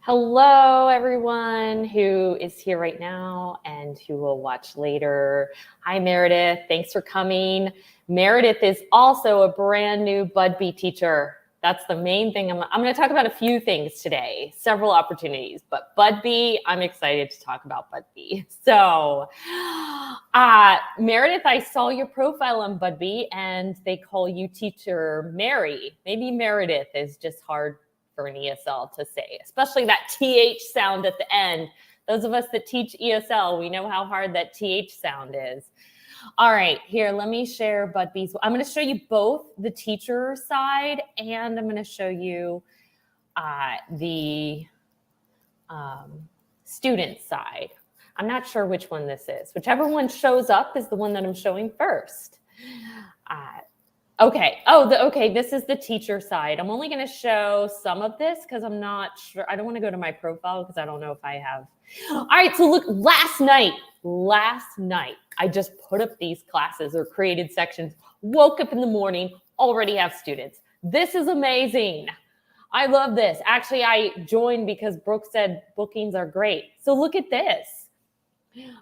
Hello, everyone who is here right now and who will watch later. Hi, Meredith. Thanks for coming. Meredith is also a brand new Budbe teacher. That's the main thing. I'm going to talk about a few things today, several opportunities, but Budbe, I'm excited to talk about Budbe. So, Meredith, I saw your profile on Budbe and they call you Teacher Mary. Maybe Meredith is just hard for an ESL to say, especially that TH sound at the end. Those of us that teach ESL, we know how hard that TH sound is. All right, here, let me share Budbe's. I'm going to show you both the teacher side and I'm going to show you the student side. I'm not sure which one this is. Whichever one shows up is the one that I'm showing first. Okay. Okay. This is the teacher side. I'm only going to show some of this because I'm not sure. I don't want to go to my profile because I don't know if I have. All right. So look, last night, I just put up these classes or created sections, woke up in the morning, already have students. This is amazing. I love this. Actually, I joined because Brooke said bookings are great. So look at this.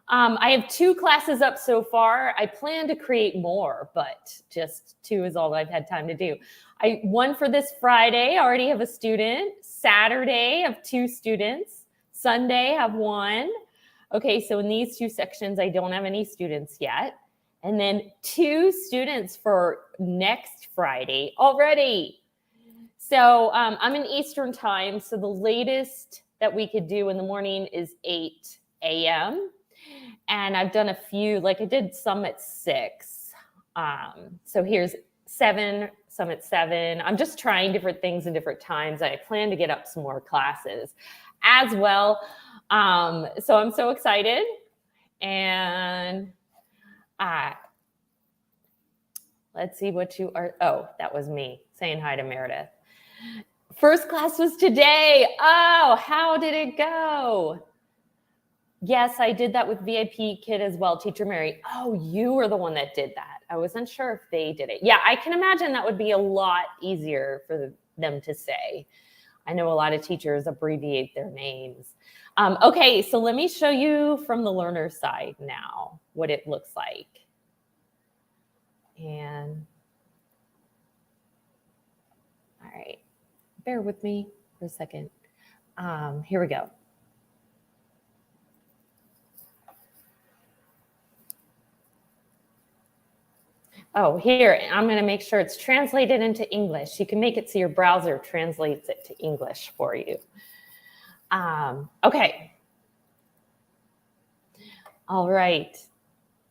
I have 2 classes up so far. I plan to create more, but just 2 is all I've had time to do. One for this Friday, I already have a student. Saturday, I have 2 students. Sunday, I have 1. Okay, so in these 2 sections, I don't have any students yet. And then 2 students for next Friday already. So I'm in Eastern time, so the latest that we could do in the morning is 8 a.m. And I've done a few, like I did some at 6. So here's 7, some at 7. I'm just trying different things in different times. I plan to get up some more classes as well. So I'm so excited. And let's see what you are. Oh, that was me saying hi to Meredith. First class was today. Oh, how did it go? Yes, I did that with VIP Kid as well, Teacher Mary. Oh, you were the one that did that. I wasn't sure if they did it. Yeah, I can imagine that would be a lot easier for them to say. I know a lot of teachers abbreviate their names. Okay, so let me show you from the learner side now what it looks like. And all right, bear with me for a second. Here we go. Oh, here, I'm going to make sure it's translated into English. You can make it so your browser translates it to English for you. Okay. All right.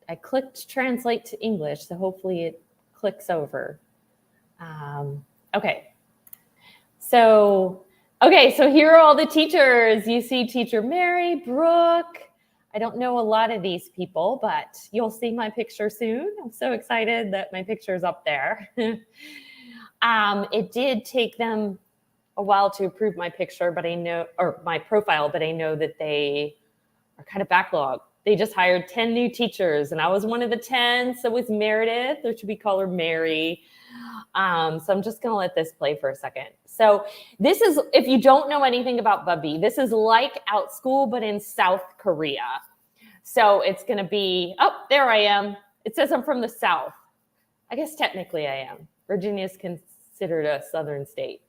I clicked translate to English, so hopefully it clicks over. Okay. So here are all the teachers. You see Teacher Mary, Brooke. I don't know a lot of these people, but you'll see my picture soon. I'm so excited that my picture is up there. It did take them a while to approve my picture, but I know, or my profile, but I know that they are kind of backlogged. They just hired 10 new teachers and I was one of the 10. So was Meredith, or should we call her Mary? So I'm just going to let this play for a second. So this is, if you don't know anything about Budbe, this is like Outschool, but in South Korea. So it's going to be, oh, there I am. It says I'm from the South. I guess technically I am. Virginia is considered a Southern state.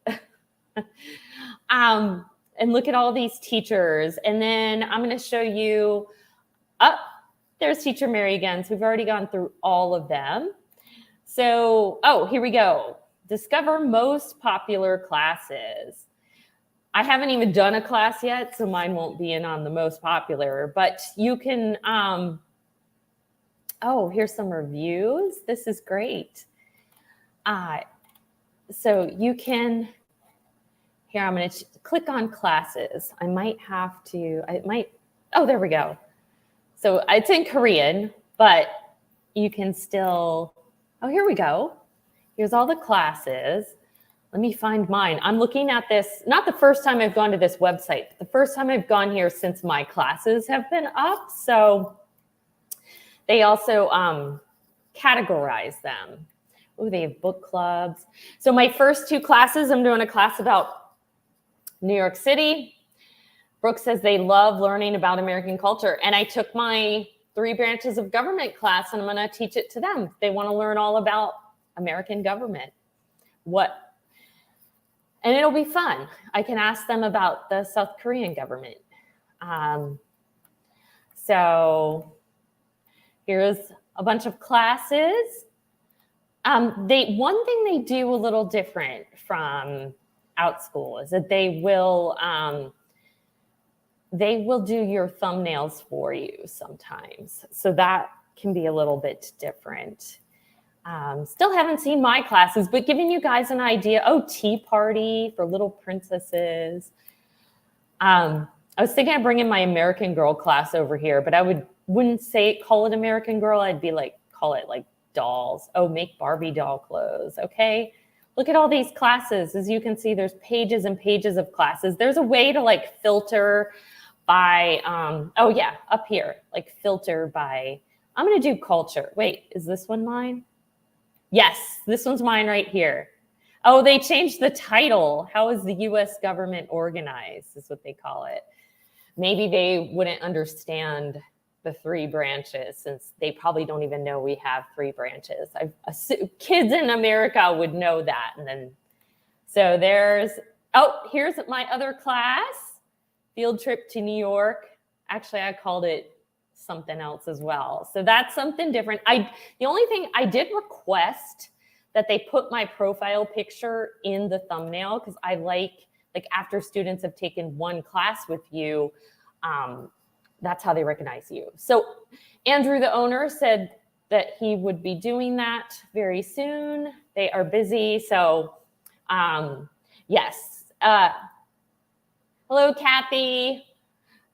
And look at all these teachers. And then I'm going to show you, oh, there's Teacher Mary again. So we've already gone through all of them. So, oh, here we go. Discover most popular classes. I haven't even done a class yet, so mine won't be in on the most popular, but you can, oh, here's some reviews. This is great. So you can, here, I'm going to click on classes. I might have to, oh, there we go. So it's in Korean, but you can still, oh, here we go. Here's all the classes. Let me find mine. I'm looking at this, not the first time I've gone to this website, but the first time I've gone here since my classes have been up. So they also categorize them. Oh, they have book clubs. So my first 2 classes, I'm doing a class about New York City Brooke says they love learning about American culture. And I took my 3 branches of government class and I'm going to teach it to them. They want to learn all about American government. And it'll be fun. I can ask them about the South Korean government. So here's a bunch of classes. One thing they do a little different from Outschool is that they will do your thumbnails for you sometimes. So that can be a little bit different. Still haven't seen my classes, but giving you guys an idea. Oh, Tea Party for Little Princesses. I was thinking of bringing my American Girl class over here, but I wouldn't call it American Girl. I'd be like, call it like dolls. Oh, make Barbie doll clothes. Okay. Look at all these classes. As you can see, there's pages and pages of classes. There's a way to like filter by, oh yeah, up here, like filter by, I'm going to do culture. Wait, is this one mine? Yes, this one's mine right here. Oh, they changed the title. How is the U.S. government organized is what they call it. Maybe they wouldn't understand the 3 branches since they probably don't even know we have 3 branches. Kids in America would know that. And then, so here's my other class, field trip to New York. Actually, I called it something else as well. So that's something different. The only thing I did request that they put my profile picture in the thumbnail because I like after students have taken 1 class with you, that's how they recognize you. So Andrew, the owner, said that he would be doing that very soon. They are busy. So yes. Hello, Kathy.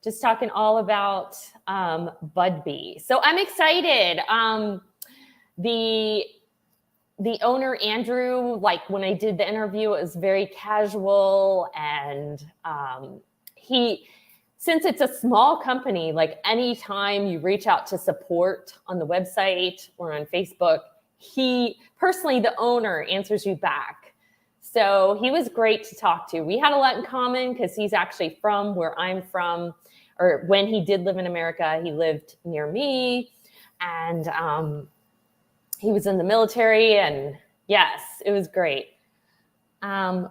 Just talking all about Budbe. So I'm excited. The owner, Andrew, like when I did the interview, it was very casual. And since it's a small company, like anytime you reach out to support on the website or on Facebook, the owner answers you back. So he was great to talk to. We had a lot in common because he's actually from where I'm from, or when he did live in America, he lived near me. And he was in the military, and yes, it was great. Why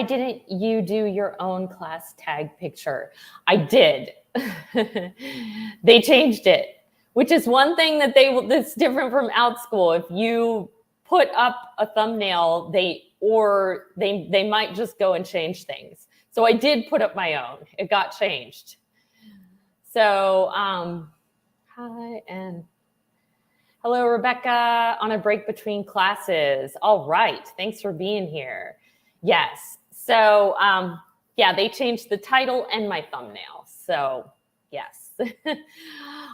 didn't you do your own class tag picture? I did. They changed it, which is one thing that's different from Outschool. If you put up a thumbnail, they might just go and change things. So I did put up my own. It got changed. So hi and hello, Rebecca, on a break between classes. All right, thanks for being here. Yes, so yeah, they changed the title and my thumbnail. So yes. All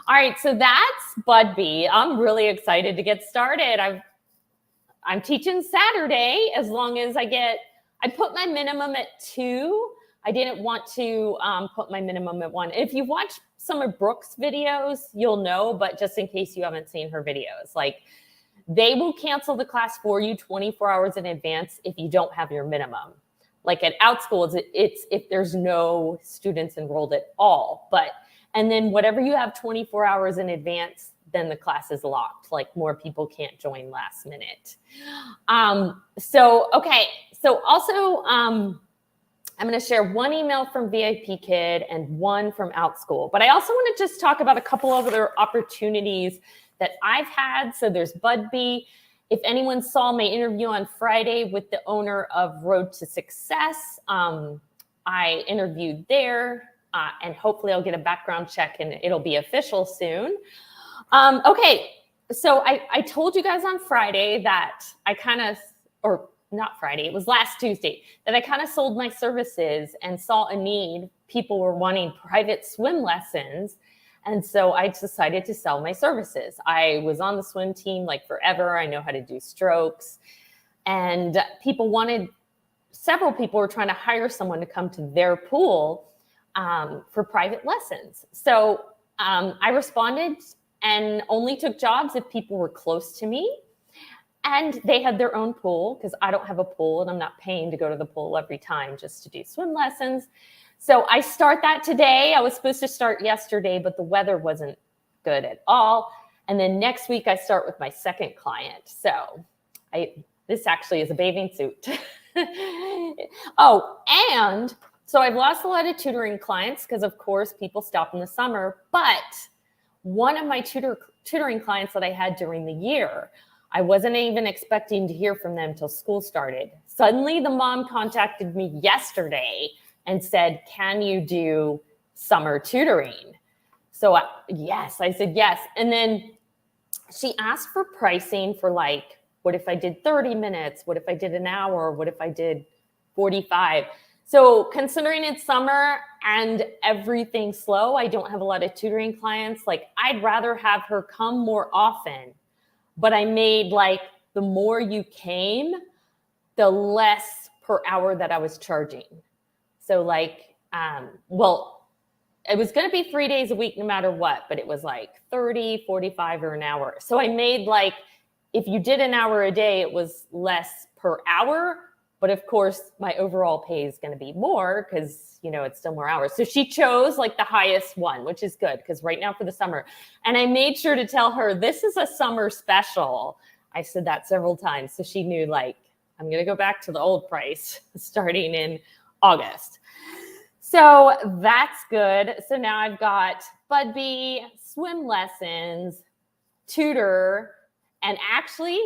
right, so that's Budbe. I'm really excited to get started. I'm teaching Saturday as long as I put my minimum at 2. I didn't want to put my minimum at 1. If you watch some of Brooke's videos, you'll know, but just in case you haven't seen her videos, like they will cancel the class for you 24 hours in advance if you don't have your minimum. Like at Outschool, it's if there's no students enrolled at all. And then whatever you have 24 hours in advance, then the class is locked. Like more people can't join last minute. So also, I'm going to share 1 email from VIP Kid and 1 from Outschool. But I also want to just talk about a couple of other opportunities that I've had. So there's Budbe. If anyone saw my interview on Friday with the owner of Road to Success, I interviewed there, and hopefully I'll get a background check and it'll be official soon. Okay, so I told you guys on Friday that not Friday, it was last Tuesday, that I kind of sold my services and saw a need. People were wanting private swim lessons. And so I decided to sell my services. I was on the swim team like forever. I know how to do strokes. And several people were trying to hire someone to come to their pool for private lessons. So I responded and only took jobs if people were close to me. And they had their own pool because I don't have a pool and I'm not paying to go to the pool every time just to do swim lessons. So I start that today. I was supposed to start yesterday, but the weather wasn't good at all. And then next week I start with my second client. So this actually is a bathing suit. Oh, and so I've lost a lot of tutoring clients because of course people stop in the summer, but one of my tutoring clients that I had during the year, I wasn't even expecting to hear from them till school started. Suddenly the mom contacted me yesterday and said, can you do summer tutoring? So yes, I said yes. And then she asked for pricing for like, what if I did 30 minutes? What if I did an hour? What if I did 45? So considering it's summer and everything's slow, I don't have a lot of tutoring clients. Like I'd rather have her come more often. But I made like the more you came, the less per hour that I was charging. So like, well, it was going to be 3 days a week no matter what, but it was like 30, 45 or an hour. So I made like, if you did an hour a day, it was less per hour. But of course, my overall pay is going to be more because, you know, it's still more hours. So she chose like the highest one, which is good because right now for the summer. And I made sure to tell her, this is a summer special. I said that several times. So she knew like, I'm going to go back to the old price starting in August. So that's good. So now I've got Budbe, swim lessons, tutor, and actually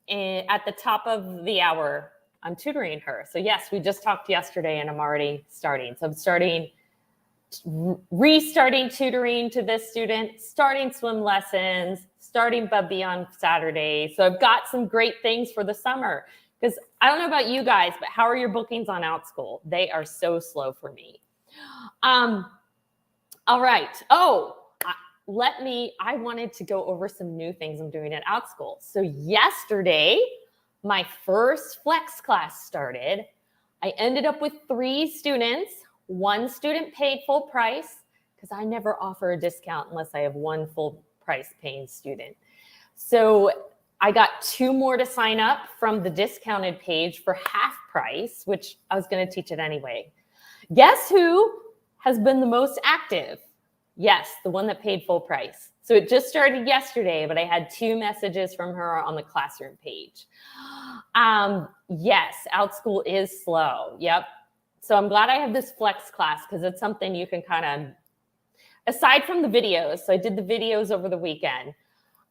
at the top of the hour, I'm tutoring her. So yes, we just talked yesterday and I'm already starting. So I'm restarting tutoring to this student, starting swim lessons, starting Budbe on Saturday. So I've got some great things for the summer because I don't know about you guys, but how are your bookings on Outschool? They are so slow for me. All right. Oh, I wanted to go over some new things I'm doing at Outschool. So yesterday, my first flex class started. I ended up with 3 students. 1 student paid full price because I never offer a discount unless I have 1 full price paying student. So I got 2 more to sign up from the discounted page for half price, which I was going to teach it anyway. Guess who has been the most active? Yes, the one that paid full price. So it just started yesterday, but I had 2 messages from her on the classroom page. Yes, Outschool is slow. Yep. So I'm glad I have this flex class because it's something you can kind of, aside from the videos. So I did the videos over the weekend.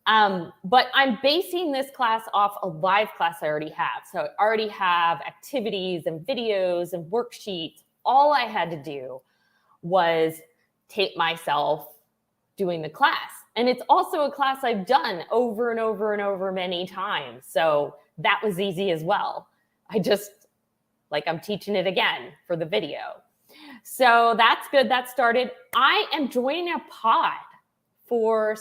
But I'm basing this class off a live class I already have. So I already have activities and videos and worksheets. All I had to do was tape myself doing the class. And it's also a class I've done over and over and over many times. So that was easy as well. I just, like I'm teaching it again for the video. So that's good. That started. I am joining a pod for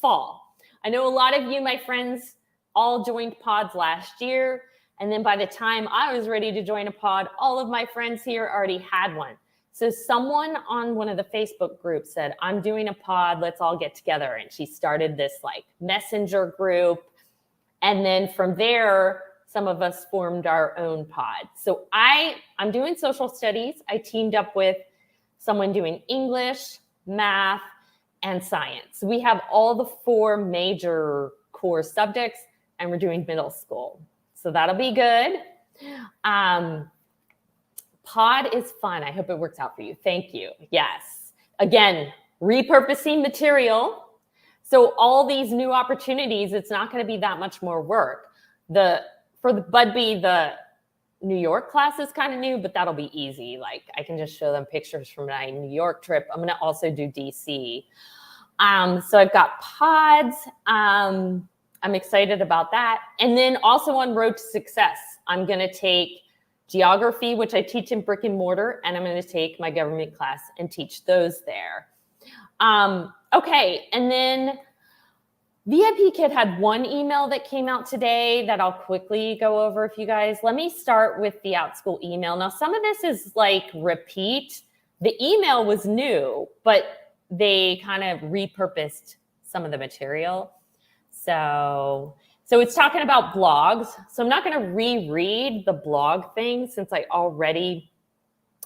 fall. I know a lot of you, my friends, all joined pods last year. And then by the time I was ready to join a pod, all of my friends here already had one. So someone on one of the Facebook groups said, I'm doing a pod, let's all get together. And she started this like messenger group. And then from there, some of us formed our own pod. So I'm doing social studies. I teamed up with someone doing English, math, and science. We have all the 4 major core subjects and we're doing middle school. So that'll be good. Pod is fun. I hope it works out for you. Thank you. Yes. Again, repurposing material. So all these new opportunities, it's not going to be that much more work. For the Budbe, the New York class is kind of new, but that'll be easy. Like I can just show them pictures from my New York trip. I'm going to also do DC. So I've got pods. I'm excited about that. And then also on Road to Success, I'm going to take geography, which I teach in brick and mortar, and I'm going to take my government class and teach those there. Okay, and then VIP Kid had one email that came out today that I'll quickly go over if you guys. Let me start with the Outschool email. Now, some of this is like repeat. The email was new, but they kind of repurposed some of the material. So So it's talking about blogs. So I'm not going to reread the blog thing since I already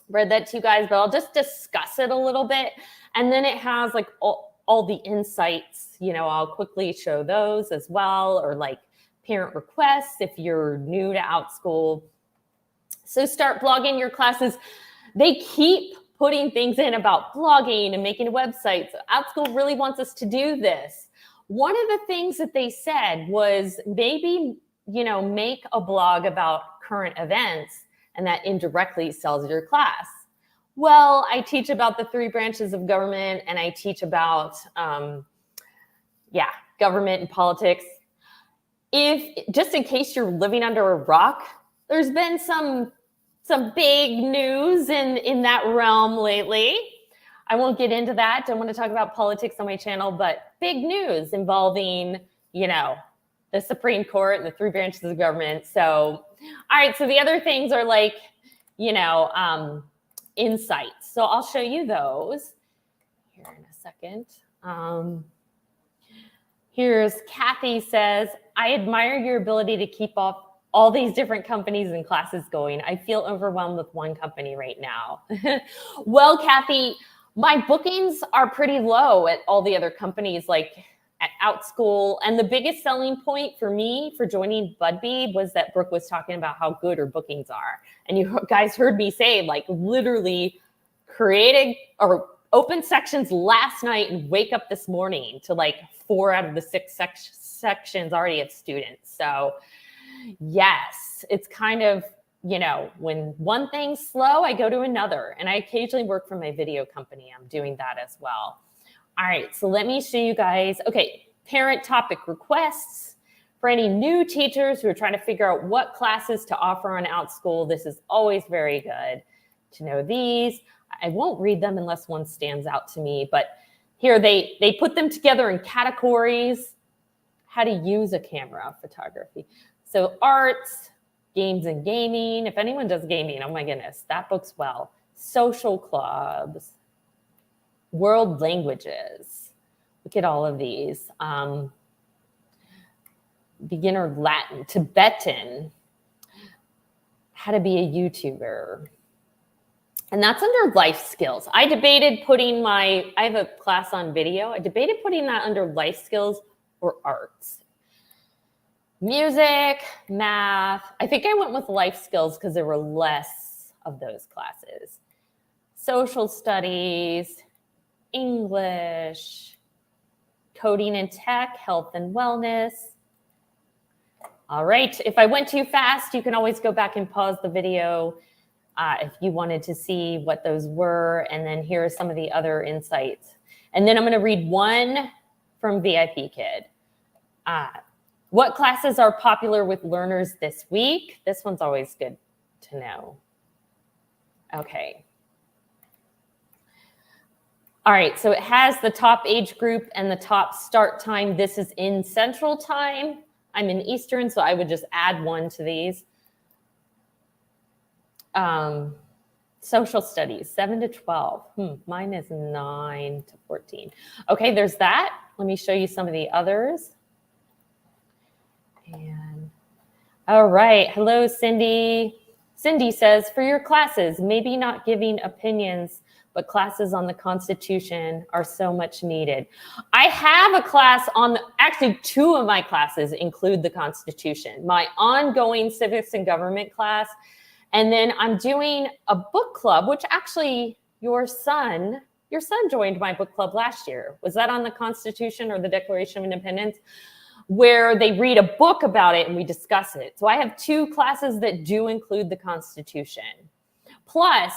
read that to you guys, but I'll just discuss it a little bit. And then it has like all the insights, you know, I'll quickly show those as well, or like parent requests if you're new to Outschool. So start blogging your classes. They keep putting things in about blogging and making a website. So Outschool really wants us to do this. One of the things that they said was maybe, you know, make a blog about current events, and that indirectly sells your class. Well, I teach about the 3 branches of government, and I teach about, government and politics. If, just in case you're living under a rock, there's been some big news in that realm lately. I won't get into that. Don't want to talk about politics on my channel, but big news involving, you know, the Supreme Court and the 3 branches of government. So, all right. So the other things are like, you know, insights. So I'll show you those here in a second. Here's Kathy says, I admire your ability to keep up all these different companies and classes going. I feel overwhelmed with one company right now. Well, Kathy, my bookings are pretty low at all the other companies, like at Outschool. And the biggest selling point for me for joining Budbe was that Brooke was talking about how good her bookings are. And you guys heard me say, like, literally created or open sections last night and wake up this morning to like 4 out of the 6 sections already have students. So yes, it's kind of, you know, when one thing's slow, I go to another. And I occasionally work for my video company. I'm doing that as well. All right, so let me show you guys. Okay, parent topic requests. For any new teachers who are trying to figure out what classes to offer on Outschool, this is always very good to know these. I won't read them unless one stands out to me, but here they put them together in categories. How to use a camera, photography. So arts, games and gaming. If anyone does gaming, oh my goodness, that book's well. Social clubs, world languages. Look at all of these. Beginner Latin, Tibetan, how to be a YouTuber. And that's under life skills. I debated putting I have a class on video. I debated putting that under life skills or arts. Music, math. I think I went with life skills because there were less of those classes. Social studies, English, coding and tech, health and wellness. All right, if I went too fast, you can always go back and pause the video if you wanted to see what those were. And then here are some of the other insights. And then I'm going to read one from VIP Kid. What classes are popular with learners this week? This one's always good to know. Okay. All right, so it has the top age group and the top start time. This is in Central Time. I'm in Eastern, so I would just add one to these. Social studies, 7 to 12. Mine is 9 to 14. Okay, there's that. Let me show you some of the others. And all right, hello, Cindy. Cindy says, for your classes, maybe not giving opinions, but classes on the Constitution are so much needed. I have a class on, actually 2 of my classes include the Constitution. My ongoing civics and government class, and then I'm doing a book club, which actually your son joined my book club last year. Was that on the Constitution or the Declaration of Independence? Where they read a book about it and we discuss it. So I have 2 classes that do include the Constitution. Plus,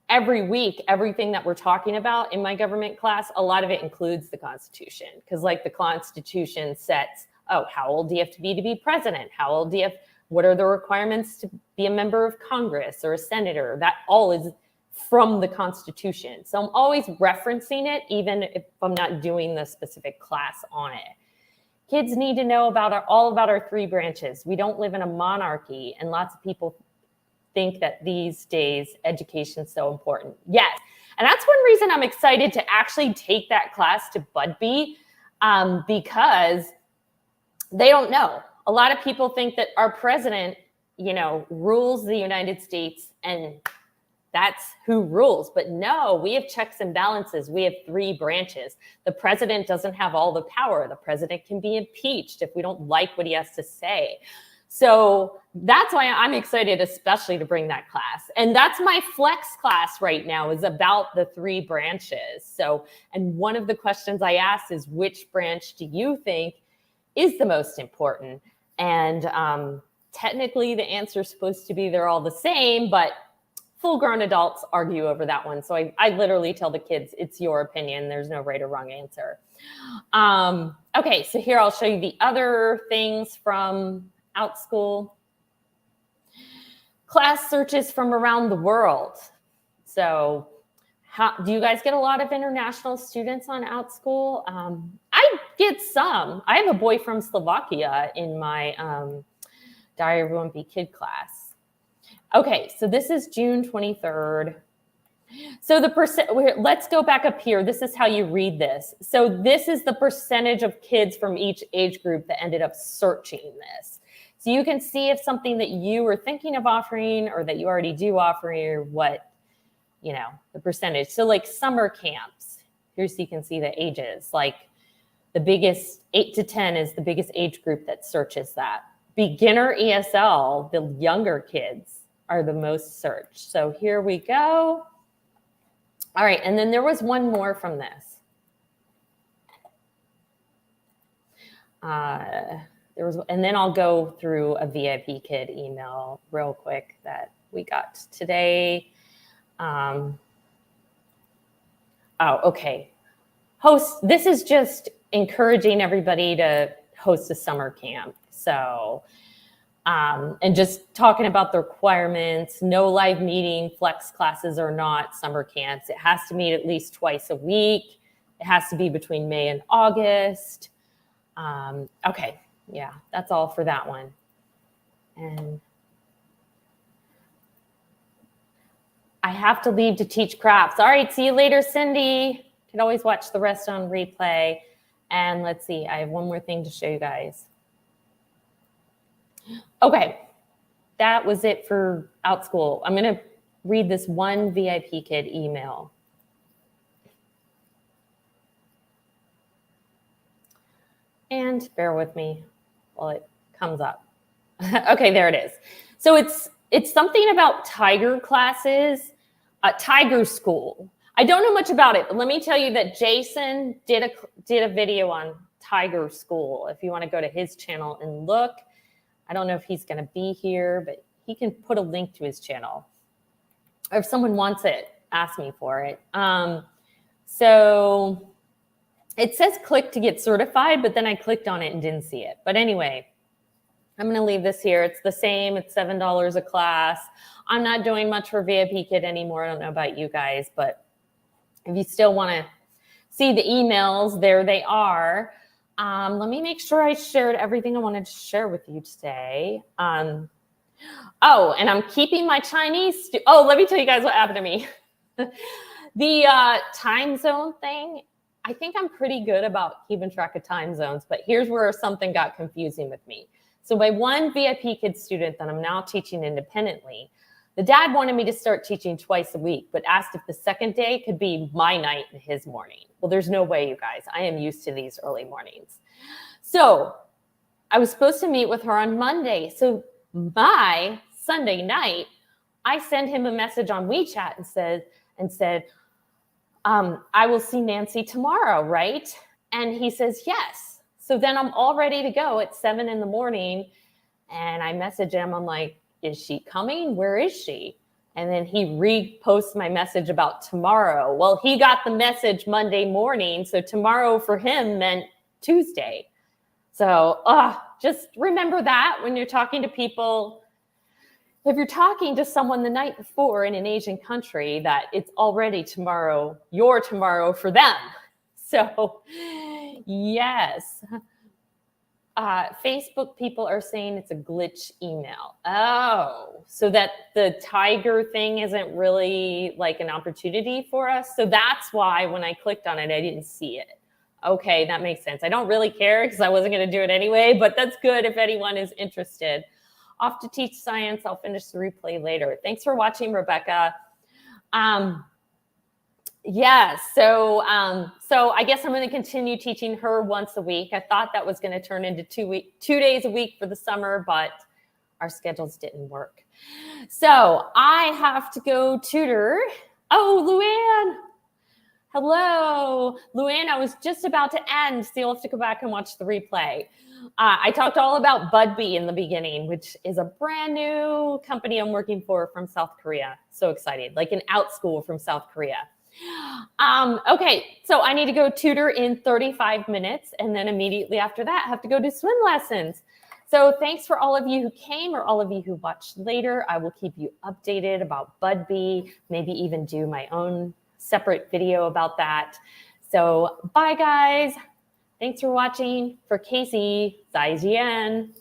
every week, everything that we're talking about in my government class, a lot of it includes the Constitution. Because like the Constitution sets, oh, how old do you have to be president? How old do you have, what are the requirements to be a member of Congress or a senator? That all is from the Constitution. So I'm always referencing it, even if I'm not doing the specific class on it. Kids need to know about all about our 3 branches. We don't live in a monarchy, and lots of people think that these days education is so important. Yes, and that's one reason I'm excited to actually take that class to Budbe, because they don't know. A lot of people think that our president, rules the United States and that's who rules. But no, we have checks and balances. We have 3 branches. The president doesn't have all the power. The president can be impeached if we don't like what he has to say. So that's why I'm excited, especially to bring that class. And that's my flex class right now, is about the 3 branches. So, and one of the questions I asked is, which branch do you think is the most important? And technically the answer is supposed to be they're all the same, but full-grown adults argue over that one. So I literally tell the kids, it's your opinion. There's no right or wrong answer. Okay, so here I'll show you the other things from Outschool. Class searches from around the world. So do you guys get a lot of international students on Outschool? I get some. I have a boy from Slovakia in my Diary of a Wimpy Kid class. Okay, so this is June 23rd. So let's go back up here. This is how you read this. So this is the percentage of kids from each age group that ended up searching this. So you can see if something that you were thinking of offering or that you already do offer, or what, the percentage. So like summer camps, here so you can see the ages. Like the biggest 8 to 10 is the biggest age group that searches that. Beginner ESL, the younger kids, are the most searched. So here we go. All right, and then there was one more from this. And then I'll go through a VIP Kid email real quick that we got today. Oh, okay. This is just encouraging everybody to host a summer camp. So, and just talking about the requirements, no live meeting, flex classes or not, summer camps. It has to meet at least twice a week. It has to be between May and August. Okay, yeah, that's all for that one. And I have to leave to teach crafts. All right, see you later, Cindy. You can always watch the rest on replay. And let's see, I have one more thing to show you guys. Okay, that was it for Outschool. I'm going to read this one VIP Kid email. And bear with me while it comes up. Okay, there it is. So it's something about Tiger classes, Tiger School. I don't know much about it, but let me tell you that Jason did a video on Tiger School. If you want to go to his channel and look. I don't know if he's going to be here, but he can put a link to his channel. Or if someone wants it, ask me for it. So it says click to get certified, but then I clicked on it and didn't see it. But anyway, I'm going to leave this here. It's the same. It's $7 a class. I'm not doing much for VIP Kid anymore. I don't know about you guys, but if you still want to see the emails, there they are. Let me make sure I shared everything I wanted to share with you today. Oh, and I'm keeping my Chinese. Let me tell you guys what happened to me. The time zone thing, I think I'm pretty good about keeping track of time zones, but here's where something got confusing with me. So my one VIP Kid student that I'm now teaching independently, the dad wanted me to start teaching twice a week, but asked if the second day could be my night and his morning. Well, there's no way, you guys. I am used to these early mornings. So I was supposed to meet with her on Monday. So my Sunday night, I send him a message on WeChat and said, I will see Nancy tomorrow, right? And he says, yes. So then I'm all ready to go at 7 in the morning. And I message him. I'm like, is she coming? Where is she? And then he reposts my message about tomorrow. Well, he got the message Monday morning. So tomorrow for him meant Tuesday. So just remember that when you're talking to people. If you're talking to someone the night before in an Asian country, that it's already tomorrow, your tomorrow for them. So yes. Facebook people are saying it's a glitch email. Oh, so that the Tiger thing isn't really like an opportunity for us. So that's why when I clicked on it, I didn't see it. Okay, that makes sense. I don't really care because I wasn't going to do it anyway, but that's good if anyone is interested. Off to teach science. I'll finish the replay later. Thanks for watching, Rebecca. Yeah, so I guess I'm going to continue teaching her once a week. I thought that was going to turn into 2 days a week for the summer, but our schedules didn't work. So I have to go tutor. Oh, Luann. Hello, Luann. I was just about to end, so you'll have to go back and watch the replay. I talked all about Budbe in the beginning, which is a brand new company I'm working for from South Korea. So excited, like an Outschool from South Korea. Okay, so I need to go tutor in 35 minutes, and then immediately after that, I have to go do swim lessons. So thanks for all of you who came or all of you who watched later. I will keep you updated about Budbe, maybe even do my own separate video about that. So bye, guys. Thanks for watching. For Casey, 再见.